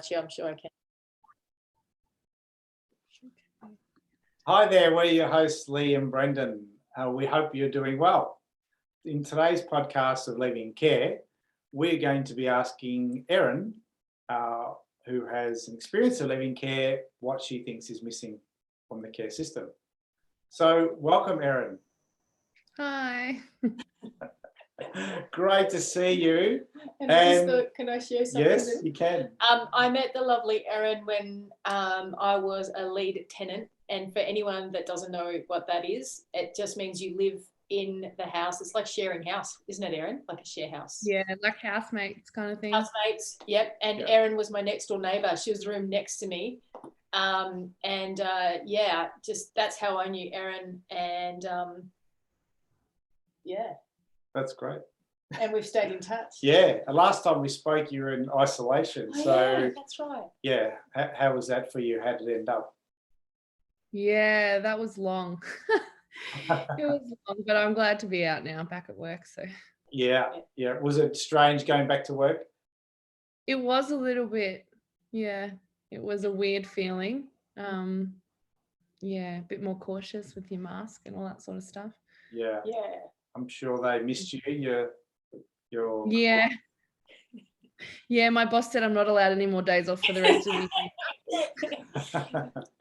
you. I'm sure I can. Hi there, we're your hosts, Lee and Brendan. We hope you're doing well. In today's podcast of Leaving Care, we're going to be asking Erin, who has an experience of leaving care, what she thinks is missing from the care system. So welcome, Erin. Hi. Great to see you. Can I share something? Yes, you can. I met the lovely Erin when I was a lead tenant. And for anyone that doesn't know what that is, it just means you live in the house. It's like sharing house, isn't it, Erin? Like a share house. Yeah, like housemates kind of thing. Housemates, yep. And Erin was my next door neighbour. She was the room next to me. Just that's how I knew Erin. And That's great. And we've stayed in touch. Yeah, and last time we spoke, you were in isolation. Yeah, that's right. Yeah, how was that for you? How did it end up? Yeah, that was long. It was long, but I'm glad to be out now, back at work. So yeah. Was it strange going back to work? it was a little bit. Yeah, it was a weird feeling. A bit more cautious with your mask and all that sort of stuff. Yeah. I'm sure they missed you. Your Yeah, my boss said I'm not allowed any more days off for the rest of the year.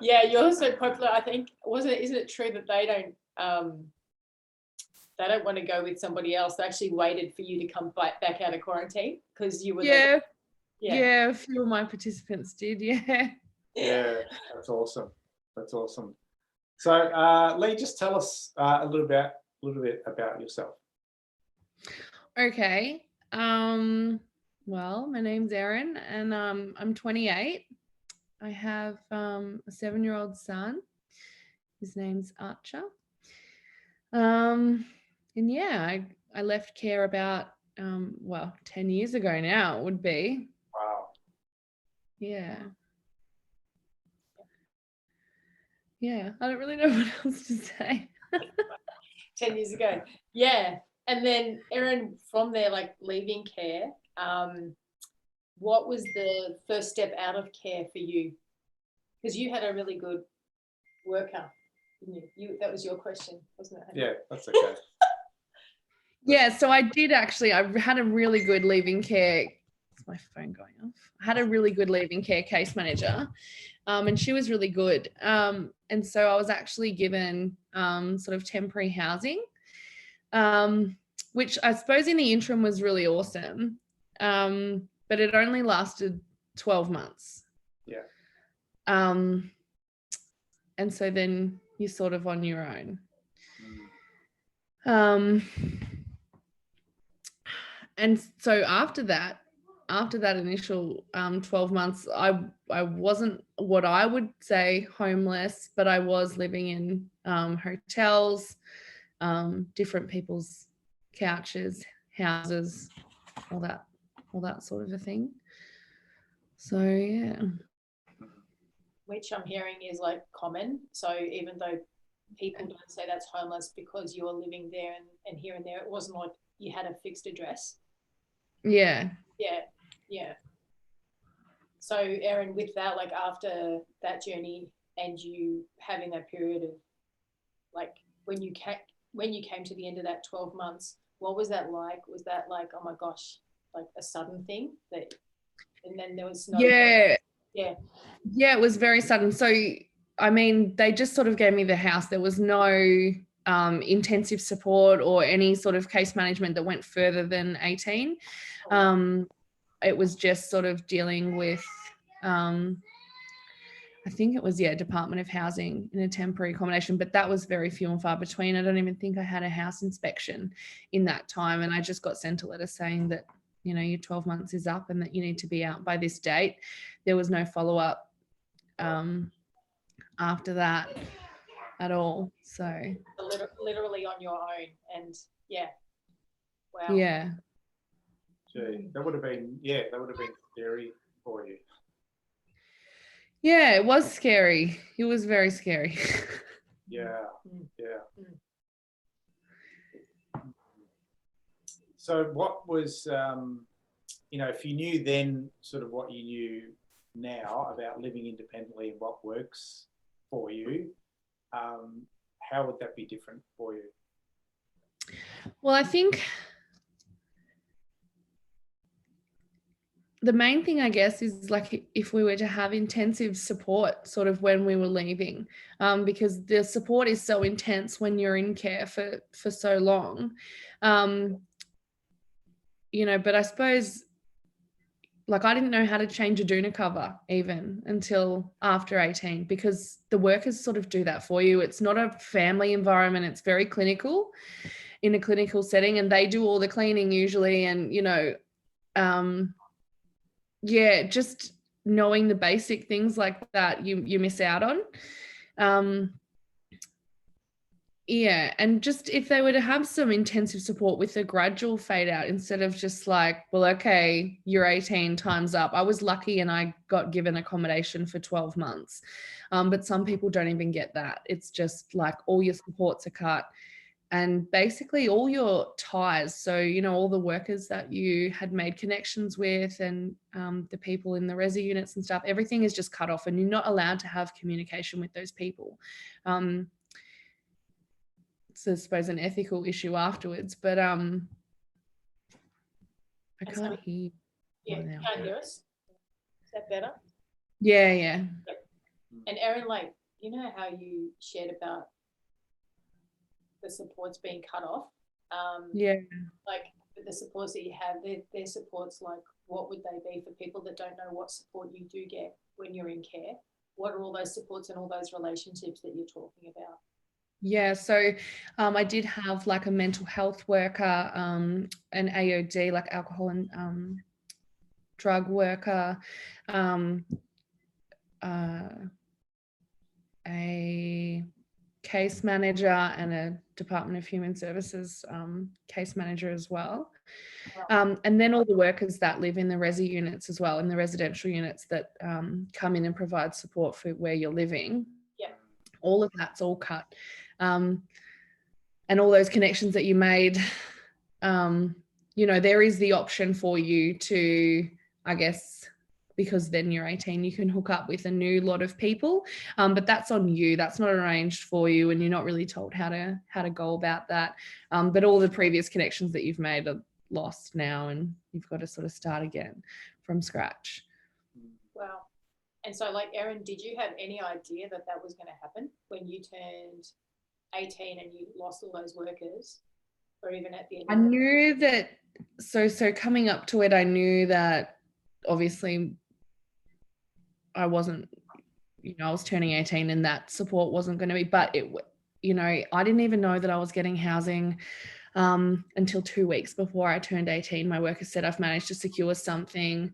Yeah, you're so popular. I think isn't it true that they don't want to go with somebody else? They actually waited for you to come back out of quarantine because you were Yeah, a few of my participants did. Yeah, that's awesome. So Lee, just tell us a little bit about yourself. Okay. Well, my name's Erin and I'm 28. I have a 7-year-old son. His name's Archer. I left care about 10 years ago now it would be. Wow. Yeah, I don't really know what else to say. 10 years ago. Yeah. And then Erin, from there, like leaving care, what was the first step out of care for you? Because you had a really good worker, didn't you? That was your question, wasn't it? Yeah, that's okay. Yeah, so I did actually. I had a really good leaving care. Is my phone going off? I had a really good leaving care case manager, and she was really good. And so I was actually given sort of temporary housing, which I suppose in the interim was really awesome. But it only lasted 12 months. Yeah. And so then you're sort of on your own. And so after that initial 12 months, I wasn't what I would say homeless, but I was living in hotels, different people's couches, houses, all that sort of a thing. So yeah. Which I'm hearing is like common. So even though people don't say that's homeless because you're living there and here and there, it wasn't like you had a fixed address. Yeah. So Erin, with that, like after that journey and you having that period of like when you came to the end of that 12 months, what was that like? Was that like, oh my gosh, like a sudden thing that, and then there was no. Yeah, it was very sudden. So I mean, they just sort of gave me the house. There was no intensive support or any sort of case management that went further than 18. It was just sort of dealing with I think it was Department of Housing in a temporary accommodation, but that was very few and far between. I don't even think I had a house inspection in that time, and I just got sent a letter saying that your 12 months is up and that you need to be out by this date. There was no follow-up after that at all. So literally on your own. And wow. Yeah. Gee, that would have been scary for you. Yeah, it was scary. It was very scary. Yeah. So what was, if you knew then sort of what you knew now about living independently and what works for you, how would that be different for you? Well, I think the main thing, I guess, is like if we were to have intensive support sort of when we were leaving, because the support is so intense when you're in care for so long. But I suppose, like, I didn't know how to change a doona cover even until after 18, because the workers sort of do that for you. It's not a family environment. It's very clinical, in a clinical setting, and they do all the cleaning usually. And, just knowing the basic things like that, you miss out on. And just if they were to have some intensive support with a gradual fade out, instead of just like, well, okay, you're 18, time's up. I was lucky and I got given accommodation for 12 months. But some people don't even get that. It's just like all your supports are cut, and basically all your ties. So, all the workers that you had made connections with, and the people in the resi units and stuff, everything is just cut off, and you're not allowed to have communication with those people. It's, I suppose, an ethical issue afterwards, but I can't hear you. Yeah, now. can't hear us? Is that better? Yeah. And Erin, like, how you shared about the supports being cut off? Like, the supports that you have, they're supports, like, what would they be for people that don't know what support you do get when you're in care? What are all those supports and all those relationships that you're talking about? Yeah, so I did have like a mental health worker, an AOD, like alcohol and drug worker, a case manager, and a Department of Human Services case manager as well. And then all the workers that live in the resi units as well, in the residential units that come in and provide support for where you're living. Yeah. All of that's all cut. And all those connections that you made, there is the option for you to, I guess, because then you're 18, you can hook up with a new lot of people, but that's on you. That's not arranged for you, and you're not really told how to go about that. But all the previous connections that you've made are lost now, and you've got to sort of start again from scratch. Wow. And so, like, Erin, did you have any idea that was going to happen when you turned 18 and you lost all those workers, or even at the end? I knew that. So coming up to it, I knew that obviously I wasn't, I was turning 18 and that support wasn't going to be, but it, I didn't even know that I was getting housing until 2 weeks before I turned 18. My worker said, I've managed to secure something,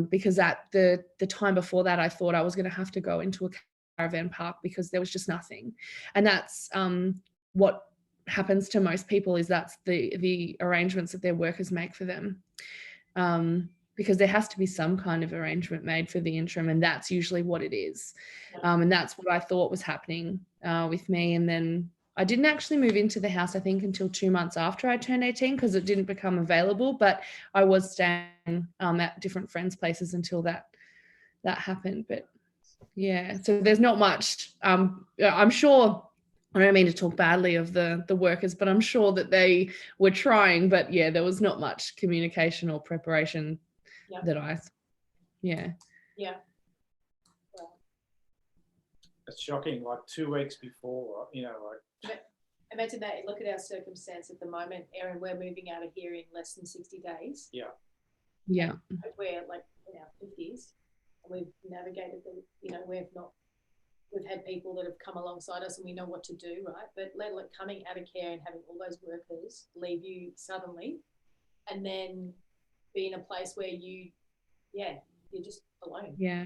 because at the time before that, I thought I was going to have to go into a caravan park because there was just nothing. And that's what happens to most people, is that's the arrangements that their workers make for them, because there has to be some kind of arrangement made for the interim, and that's usually what it is. And that's what I thought was happening with me. And then I didn't actually move into the house, I think, until 2 months after I turned 18, because it didn't become available, but I was staying at different friends' places until that happened. But yeah, so there's not much. I'm sure, I don't mean to talk badly of the workers, but I'm sure that they were trying, but yeah, there was not much communication or preparation that yeah. It's shocking, like 2 weeks before, Imagine that. Look at our circumstance at the moment, Erin. We're moving out of here in less than 60 days. Yeah. We're like in our 50s, and we've navigated we've had people that have come alongside us, and we know what to do, right? But coming out of care and having all those workers leave you suddenly, and then be in a place where you're just alone. Yeah.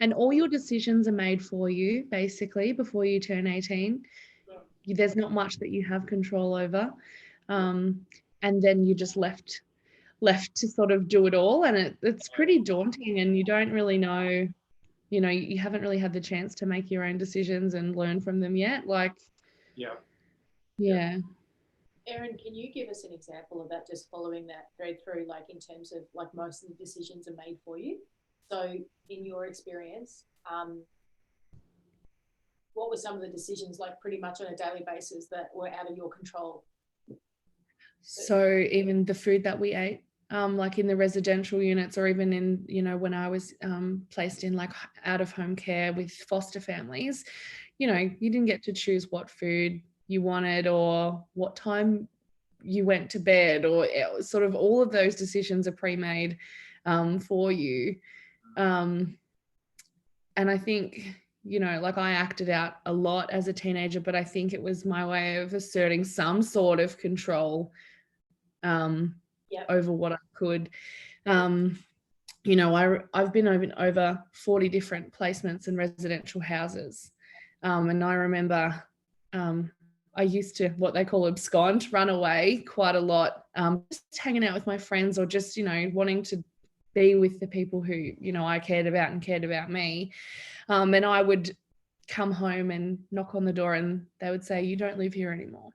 And all your decisions are made for you, basically, before you turn 18. Yeah. There's not much that you have control over. And then you're just left to sort of do it all. And it's pretty daunting, and you don't really know, you haven't really had the chance to make your own decisions and learn from them yet. Yeah. Erin, can you give us an example of that, just following that thread through, like in terms of like most of the decisions are made for you? So in your experience, what were some of the decisions, like pretty much on a daily basis, that were out of your control? So even the food that we ate, like in the residential units, or even in, you know, when I was placed in like out of home care with foster families, you know, you didn't get to choose what food you wanted or what time you went to bed, or sort of all of those decisions are pre-made for you. And I think, you know, like I acted out a lot as a teenager, but I think it was my way of asserting some sort of control over what I could. You know, I've been over 40 different placements in residential houses. And I remember I used to, what they call abscond, run away quite a lot, just hanging out with my friends, or just, you know, wanting to be with the people who, you know, I cared about and cared about me. And I would come home and knock on the door and they would say, "You don't live here anymore.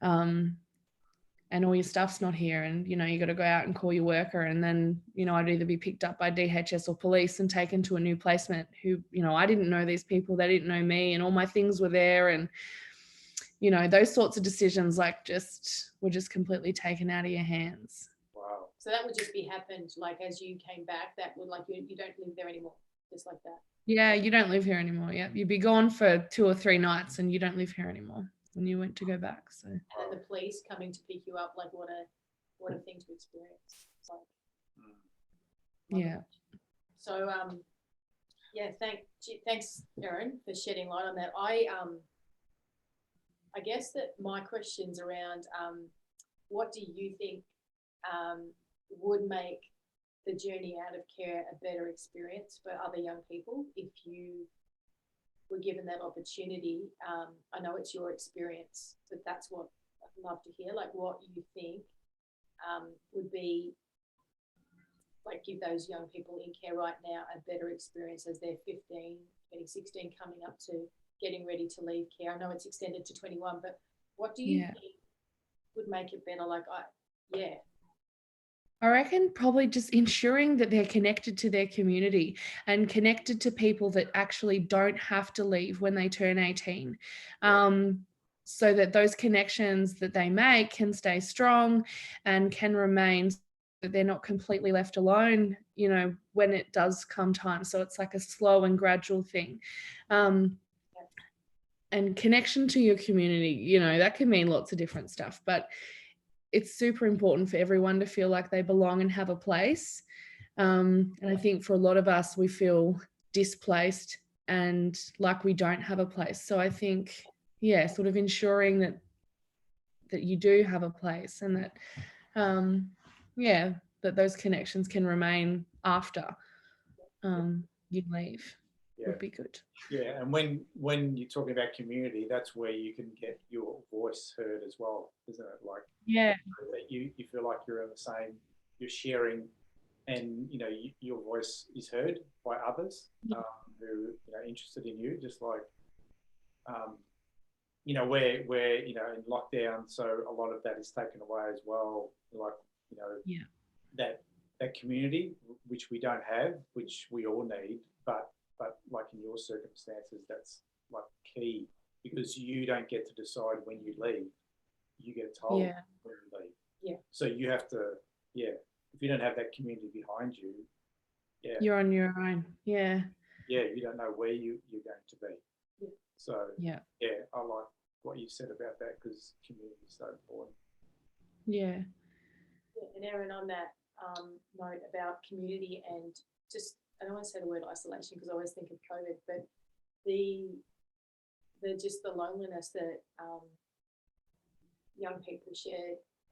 And all your stuff's not here, and, you know, you got to go out and call your worker." And then, you know, I'd either be picked up by DHS or police and taken to a new placement who, you know, I didn't know these people, they didn't know me, and all my things were there. And, you know, those sorts of decisions like were just completely taken out of your hands. Wow. So that would just be happened like as you came back, that would like you don't live there anymore, just like that. Yeah, you don't live here anymore. Yeah, you'd be gone for 2 or 3 nights and you don't live here anymore when you went to go back. So. And then the police coming to pick you up, like what a thing to experience. It's like, yeah. So yeah, thanks Erin for shedding light on that. I guess that my question's around what do you think would make the journey out of care a better experience for other young people if you were given that opportunity? I know it's your experience, but that's what I'd love to hear, like what you think would be like give those young people in care right now a better experience as they're 15, 16, coming up to getting ready to leave care. I know it's extended to 21, but what do you think would make it better? Like, I reckon probably just ensuring that they're connected to their community and connected to people that actually don't have to leave when they turn 18. So that those connections that they make can stay strong and can remain, so that they're not completely left alone, you know, when it does come time. So it's like a slow and gradual thing. And connection to your community, you know, that can mean lots of different stuff, but it's super important for everyone to feel like they belong and have a place. And I think for a lot of us, we feel displaced and like we don't have a place. So I think, yeah, sort of ensuring that you do have a place, and that, that those connections can remain after you leave would be good. Yeah, and when you're talking about community, that's where you can get your voice heard as well, isn't it? Like, that you feel like you're in the same, you're sharing, and you know your voice is heard by others who are interested in you, just like you know where you know in lockdown, so a lot of that is taken away as well. Like, you know, that community which we don't have, which we all need, but like in your circumstances, that's like key, because you don't get to decide when you leave. You get told when you leave. Yeah. So you have to, if you don't have that community behind you, you're on your own. Yeah. Yeah, you don't know where you're going to be. Yeah. So I like what you said about that, because community is so important. Yeah. And Erin, on that note about community and just, I don't want to say the word isolation because I always think of COVID, but the just the loneliness that young people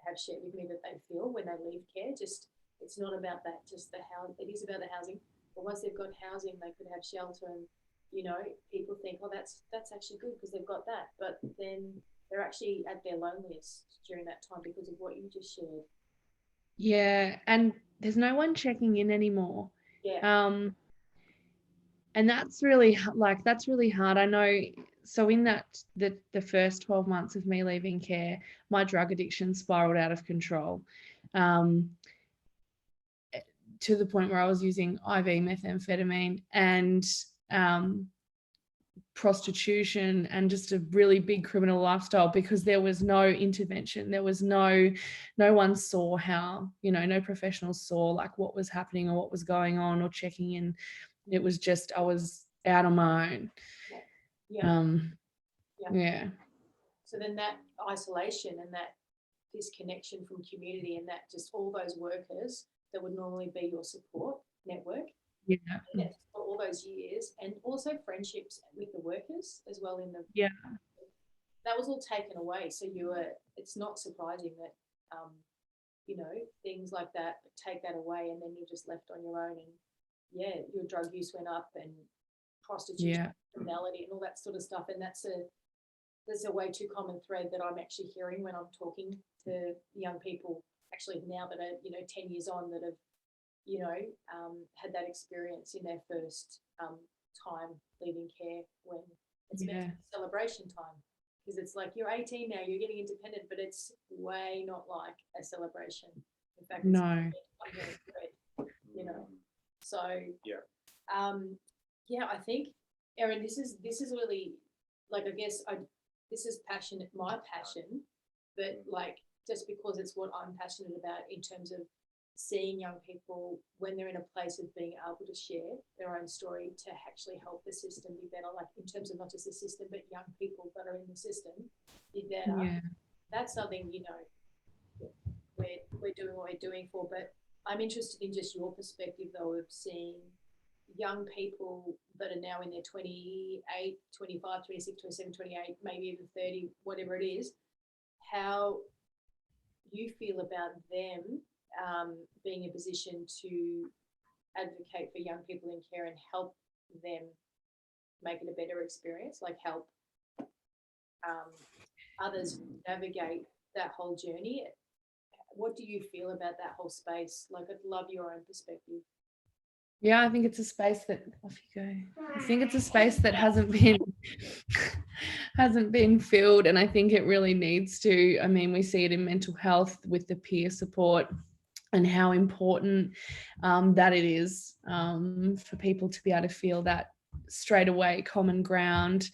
have shared with me that they feel when they leave care. Just, it's not about that, just the housing. It is about the housing, but once they've got housing, they could have shelter, and you know, people think, oh, that's actually good because they've got that, but then they're actually at their loneliest during that time because of what you just shared. Yeah, and there's no one checking in anymore. Yeah. And that's really hard. I know. So in that the first 12 months of me leaving care, my drug addiction spiraled out of control. to the point where I was using IV methamphetamine and prostitution and just a really big criminal lifestyle, because there was no intervention. There was no one saw how, no professionals saw like what was happening or what was going on or checking in. It was just, I was out on my own. Yeah. So then that isolation and that disconnection from community and that just all those workers that would normally be your support network. Yeah. For all those years, and also friendships with the workers as well that was all taken away. So it's not surprising that things like that take that away, and then you're just left on your own, and your drug use went up and prostitution, criminality and all that sort of stuff. And that's a way too common thread that I'm actually hearing when I'm talking to young people actually now that are 10 years on, that have had that experience in their first time leaving care, when it's meant to be celebration time, because it's like, you're 18 now, you're getting independent, but it's way not like a celebration. In fact, it's so I think, Erin, this is really, like, I guess this is my passion, but like, just because it's what I'm passionate about in terms of seeing young people when they're in a place of being able to share their own story to actually help the system be better, like in terms of not just the system, but young people that are in the system be better. Yeah. That's something, we're doing what we're doing for. But I'm interested in just your perspective, though, of seeing young people that are now in their 28, 25, 26, 27, 28, maybe even 30, whatever it is, how you feel about them being in a position to advocate for young people in care and help them make it a better experience, like help others navigate that whole journey. What do you feel about that whole space? Like, I'd love your own perspective. Yeah, I think it's a space that, off you go. I think it's a space that hasn't been filled, and I think it really needs to. I mean, we see it in mental health with the peer support and how important that it is for people to be able to feel that straight away common ground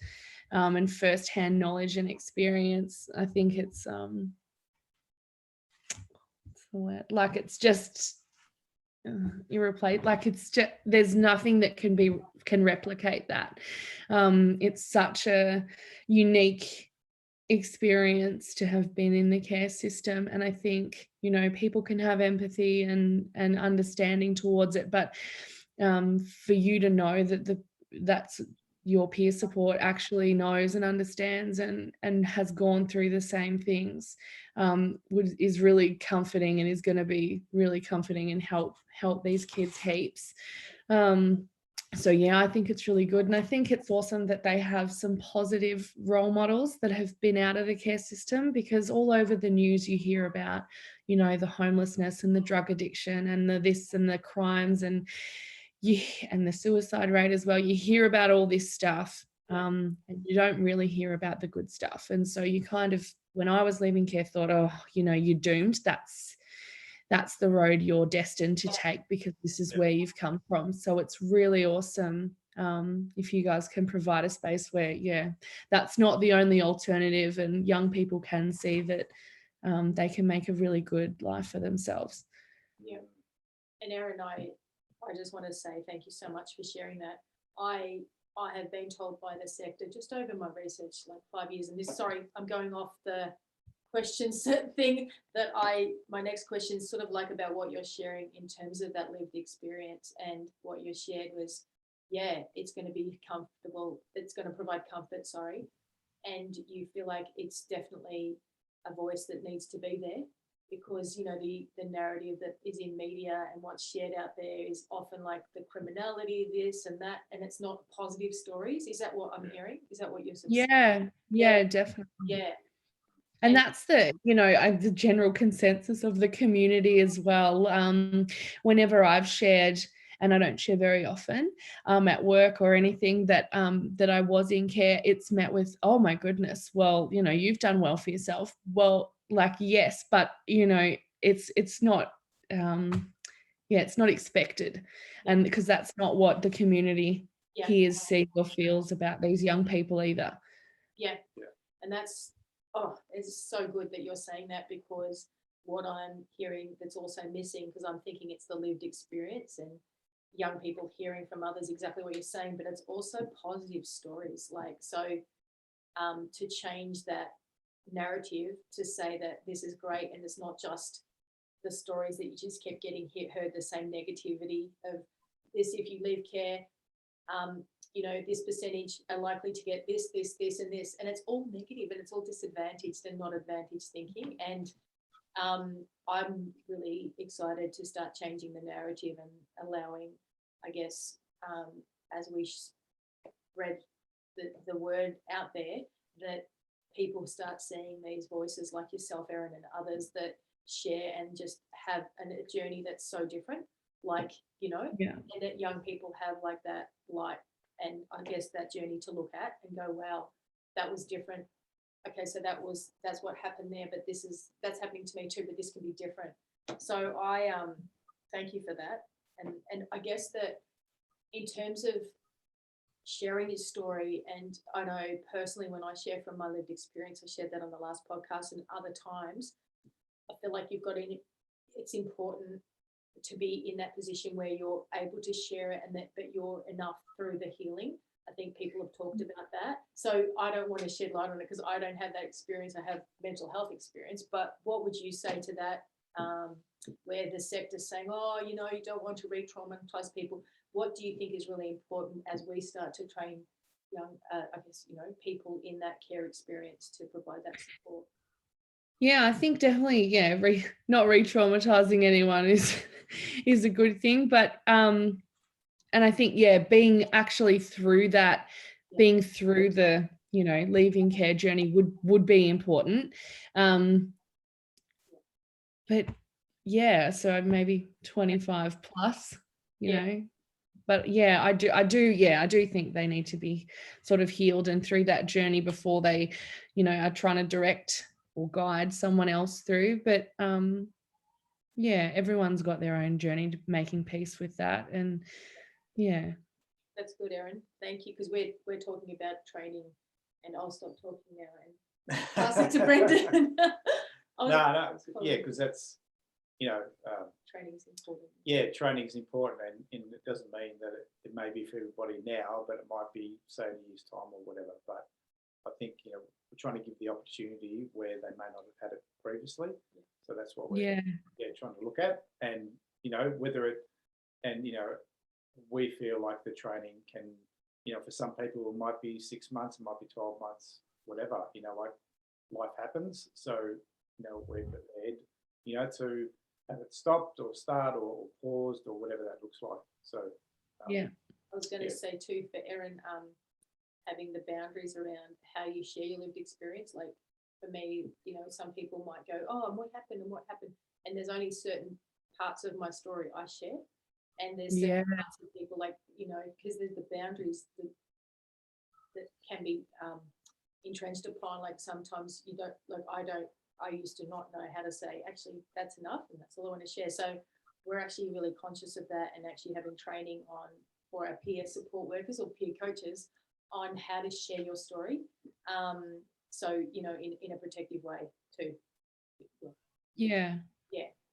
and firsthand knowledge and experience. I think it's what's the word? Like, it's just irreplaceable. Like, it's just, there's nothing that can replicate that. It's such a unique experience to have been in the care system, and I think people can have empathy and understanding towards it, but for you to know that that's your peer support actually knows and understands and has gone through the same things is really comforting, and is going to be really comforting and help these kids heaps. So yeah, I think it's really good. And I think it's awesome that they have some positive role models that have been out of the care system, because all over the news you hear about, the homelessness and the drug addiction and the this and the crimes and the suicide rate as well. You hear about all this stuff and you don't really hear about the good stuff. And so you kind of, when I was leaving care, thought, oh, you're doomed. That's the road you're destined to take, because this is where you've come from. So it's really awesome if you guys can provide a space where, that's not the only alternative, and young people can see that they can make a really good life for themselves. Yeah. And Erin, I just want to say thank you so much for sharing that. I have been told by the sector just over my research, like 5 years, and this, sorry, I'm going off the questions thing that my next question is sort of like about what you're sharing in terms of that lived experience. And what you shared was, it's going to be comfortable, it's going to provide comfort, and you feel like it's definitely a voice that needs to be there, because the narrative that is in media and what's shared out there is often like the criminality, this and that, and it's not positive stories. Is that what I'm hearing? Is that what you're saying? Yeah, definitely. Yeah. And that's the, the general consensus of the community as well. Whenever I've shared, and I don't share very often at work or anything, that I was in care, it's met with, oh my goodness, well, you've done well for yourself. Well, like, yes, but it's not it's not expected. And because that's not what the community hears, sees or feels about these young people either. Yeah. And that's, it's so good that you're saying that, because what I'm hearing that's also missing, because I'm thinking it's the lived experience and young people hearing from others exactly what you're saying, but it's also positive stories. Like, so to change that narrative to say that this is great, and it's not just the stories that you just kept getting heard the same negativity of this. If you leave care, this percentage are likely to get this, and this, and it's all negative and it's all disadvantaged and not advantaged thinking. And I'm really excited to start changing the narrative and allowing, I guess, as we spread the word out there, that people start seeing these voices like yourself, Erin, and others that share and just have a journey that's so different, like, and that young people have like that light and I guess that journey to look at and go, wow, that was different. Okay, so that's what happened there, but that's happening to me too, but this can be different. So I thank you for that. And I guess that in terms of sharing your story, and I know personally when I share from my lived experience, I shared that on the last podcast, and other times I feel like it's important to be in that position where you're able to share it, and but you're enough through the healing. I think people have talked about that. So I don't want to shed light on it because I don't have that experience. I have mental health experience. But what would you say to that, where the sector's saying, you don't want to re-traumatize people? What do you think is really important as we start to train young, people in that care experience to provide that support? Yeah, I think definitely, not re-traumatizing anyone is a good thing. But and I think, being actually through that, being through the, leaving care journey would be important. But so maybe 25 plus, know. But I do think they need to be sort of healed and through that journey before they, are trying to direct or guide someone else through. But everyone's got their own journey to making peace with that. And that's good, Erin. Thank you, because we're talking about training, and I'll stop talking now and pass it to Brendan. Because that's training is important. Yeah, training is important, and it doesn't mean that it may be for everybody now, but it might be, say, in a year's time or whatever. But I think we're trying to give the opportunity where they may not have had it previously. So that's what we're trying to look at, and whether it, and we feel like the training can, for some people it might be 6 months, it might be 12 months, whatever. Like life happens, so we're prepared, to have it stopped or start or paused or whatever that looks like. So I was going to say too, for Erin, having the boundaries around how you share your lived experience. Like for me, some people might go, and what happened, and there's only certain parts of my story I share, and there's certain parts of people, like, because there's the boundaries that can be entrenched upon. Like sometimes you don't, like I used to not know how to say, actually, that's enough and that's all I want to share. So we're actually really conscious of that, and actually having training for our peer support workers or peer coaches on how to share your story. So, in a protective way too. Yeah,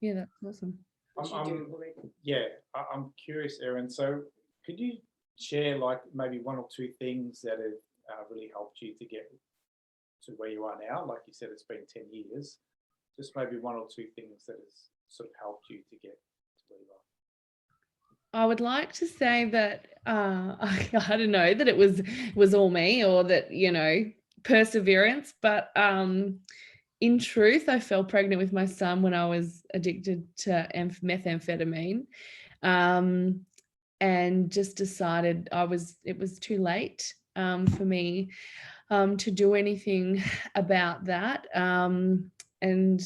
that's awesome. I'm curious, Erin. So could you share like maybe one or two things that have really helped you to get to where you are now? Like you said, it's been 10 years. Just maybe one or two things that has sort of helped you to get to where you are. I would like to say that I don't know that it was all me, or that perseverance, but in truth, I fell pregnant with my son when I was addicted to methamphetamine, and just decided it was too late for me to do anything about that. And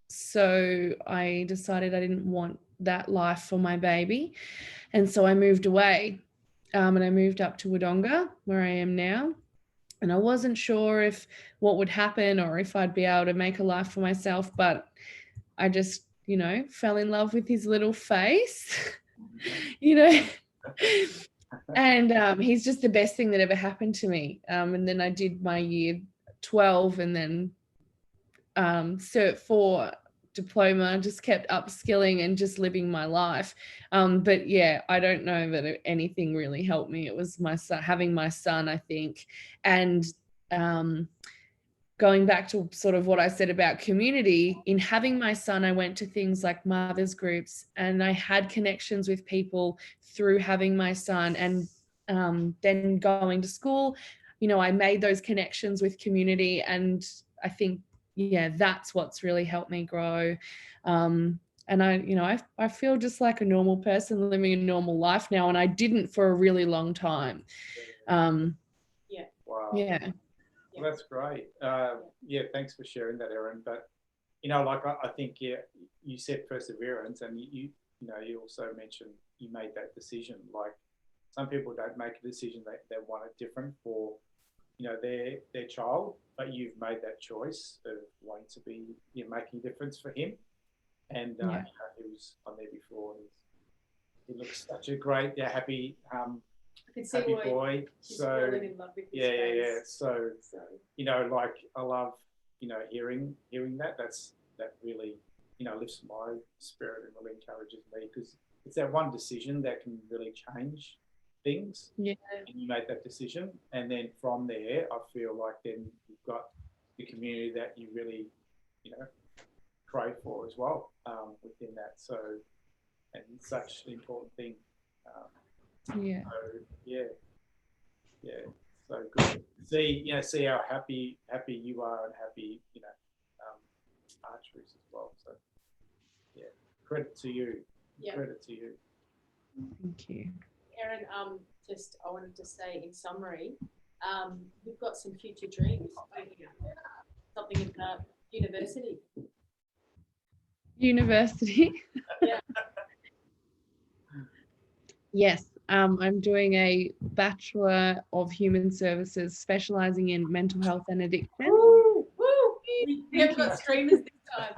so I decided I didn't want that life for my baby. And so I moved away, and I moved up to Wodonga, where I am now. And I wasn't sure what would happen or if I'd be able to make a life for myself, but I just, fell in love with his little face, you know. And he's just the best thing that ever happened to me. And then I did my year 12 and then Cert 4 diploma, just kept upskilling and just living my life. But yeah, I don't know that anything really helped me. It was my son, having my son, I think. And going back to sort of what I said about community, in having my son, I went to things like mothers groups and I had connections with people through having my son. And then going to school, I made those connections with community. And I think, that's what's really helped me grow. And I feel just like a normal person living a normal life now. And I didn't for a really long time. Wow. Yeah. Well, that's great. Thanks for sharing that, Erin. But I think you said perseverance, and you also mentioned you made that decision. Like some people don't make a decision; they want it different for their child, but you've made that choice of wanting to be making a difference for him. And he was on there before. He looks such a great, happy. Happy boy. So really in love with his face. So I love hearing that. That really lifts my spirit and really encourages me, because it's that one decision that can really change things. Yeah. And you made that decision, and then from there, I feel like then you've got the community that you really crave for as well within that. So, and it's such an important thing. So good. See how happy you are and happy archeries as well. So credit to you. Yeah. Credit to you. Thank you, Erin. I wanted to say in summary, you've got some future dreams. Something about university. University. Yeah. Yes. I'm doing a Bachelor of Human Services, specialising in mental health and addiction. Woo! We have got streamers this time.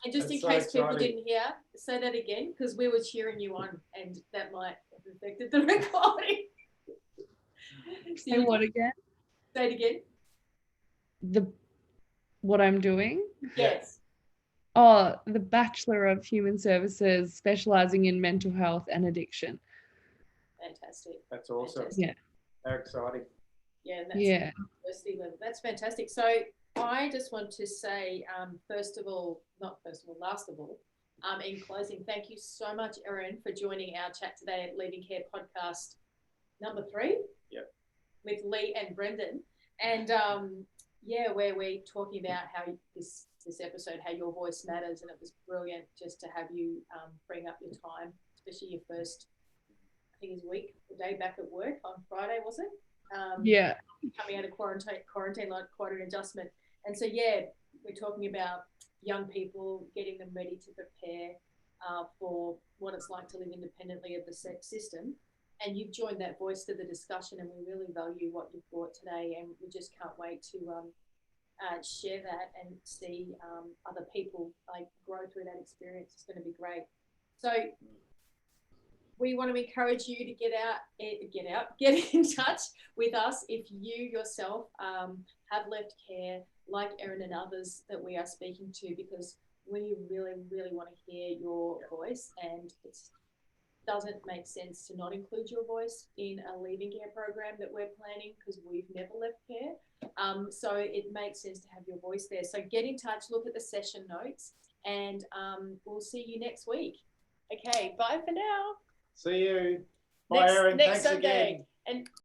And just in case people didn't hear, say that again, because we were cheering you on, and that might have affected the recording. Say what again? Say it again. What I'm doing? Yes. Oh, the Bachelor of Human Services, specialising in mental health and addiction. Fantastic. That's awesome. Fantastic. Yeah. How exciting. Yeah, and that's university level. That's fantastic. So I just want to say, last of all, in closing, thank you so much, Erin, for joining our chat today at Leaving Care podcast number 3. Yep. With Lee and Brendan. And where we're talking about how this episode, how your voice matters, and it was brilliant just to have you bring up your time, especially your first, I think it's week or day back at work on Friday, was it? Coming out of quarantine, like quite an adjustment. And so we're talking about young people, getting them ready to prepare for what it's like to live independently of the system. And you've joined that voice to the discussion, and we really value what you've brought today, and we just can't wait to share that and see other people grow through that experience. It's going to be great. So we want to encourage you to get in touch with us if you yourself have left care, like Erin and others that we are speaking to, because we really, really want to hear your voice, and it doesn't make sense to not include your voice in a leaving care program that we're planning, because we've never left care. So it makes sense to have your voice there. So get in touch, look at the session notes, and we'll see you next week. Okay, bye for now. See you. Bye, Erin. Next Thanks Sunday. again. And